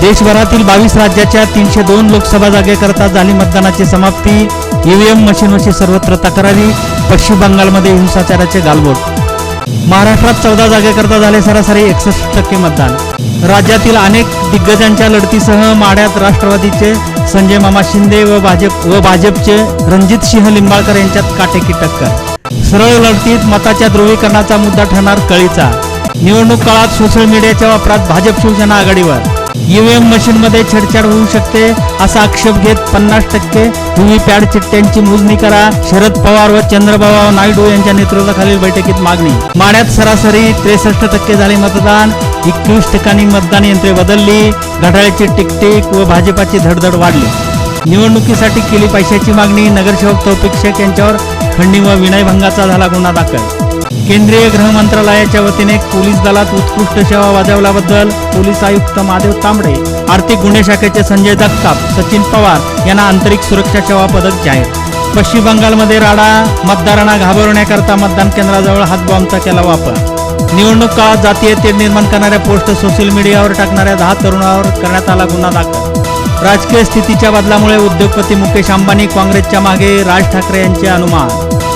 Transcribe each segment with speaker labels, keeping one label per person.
Speaker 1: देशभरातील 22 राज्याच्या 302 लोकसभा जागेकरता झाली मतदानाची समाप्ती. ईव्हीएम मशीनवरची सर्वत्र तक्रारी. पश्चिम बंगालमध्ये हिंसाचाराचे गालबोट. महाराष्ट्रात 14 जागेकरता झाले सरासरी 61% मतदान. राज्यातील अनेक दिग्गजांच्या लढतीसह माढ्यात राष्ट्रवादीचे संजय मामा शिंदे व भाजपचे रणजित सिंह लिंबाळकर यांच्यात काटेकी टक्कर. सरळ लढतीत मताच्या ध्रुवीकरणाचा मुद्दा ठरणार कळीचा. निवडणूक काळात सोशल मीडियाच्या वापरात भाजप शिवसेना आघाडीवर. ईव्हीएम मशीनमध्ये छेडछाड होऊ शकते असा आक्षेप घेत 50% व्हीव्हीपॅट चिठ्ठ्यांची मोजणी करा. शरद पवार व चंद्रबाबू नायडू यांच्या नेतृत्वाखालील बैठकीत मागणी. माढ्यात सरासरी 63% झाले मतदान. 21 ठिकाणी मतदान यंत्रे बदलली. घड्याळाची टिकटिक व भाजपाची धडधड वाढली. निवडणुकीसाठी केली पैशाची मागणी. नगरसेवक तौफिक शेख यांच्यावर खंडणी व विनयभंगाचा झाला गुन्हा दाखल. केंद्रीय गृह मंत्रालयाच्या वतीने पोलीस दलात उत्कृष्ट सेवा बजावल्याबद्दल पोलीस आयुक्त महादेव तांबडे, आर्थिक गुन्हे शाखेचे संजय जगताप, सचिन पवार यांना आंतरिक सुरक्षा सेवा पदक जाहीर. पश्चिम बंगालमध्ये राडा. मतदारांना घाबरवण्याकरता मतदान केंद्राजवळ हातबॉम्बचा केला वापर. निवडणूक काळात जातीय तेढ निर्माण करणाऱ्या पोस्ट सोशल मीडियावर टाकणाऱ्या 10 तरुणांवर करण्यात आला गुन्हा दाखल. राजकीय स्थितीच्या बदलामुळे उद्योगपती मुकेश अंबानी काँग्रेसच्या मागे. राज ठाकरे यांचे अनुमान.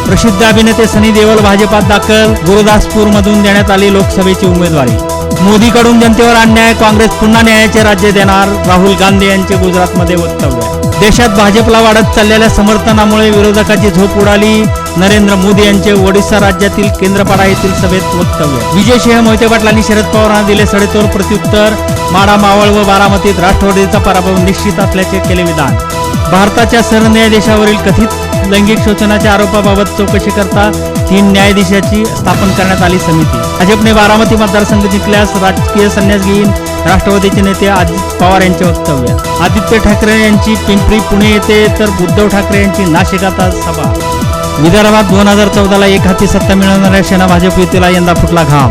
Speaker 1: प्रसिद्ध अभिनेते सनी देओल भाजपात दाखल. गुरुदासपूरमधून देण्यात आली लोकसभेची उमेदवारी. मोदीकडून जनतेवर अन्याय. काँग्रेस पुन्हा न्यायाचे राज्य देणार. राहुल गांधी यांचे गुजरातमध्ये वक्तव्य. देशात भाजपला वाढत चाललेल्या समर्थनामुळे विरोधकाची झोप उडाली. नरेंद्र मोदी यांचे ओडिशा राज्यातील केंद्रपाडा येथील सभेत वक्तव्य. विजय सिंह मोहिते पाटलांनी शरद पवारांना दिले सडेतोड प्रत्युत्तर. माढा, मावळ व बारामतीत राष्ट्रवादीचा पराभव निश्चित असल्याचे केले विधान. भारताच्या सरन्यायाधीशावरील कथित लैंगिक शोषणाच्या आरोपाबाबत चौकशी करता 3 न्यायाधीशाची स्थापन करण्यात आली समिती. भाजपने बारामती मतदारसंघ जिंकल्यास राजकीय संन्यास घेईन. राष्ट्रवादीचे नेते अजित पवार यांचे वक्तव्य. आदित्य ठाकरे यांची पिंपरी पुणे येथे तर उद्धव ठाकरे यांची नाशिकात सभा. विदर्भात 2014ला एकहाती सत्ता मिळवणाऱ्या सेना भाजप युतीला यंदा फुटला घाम.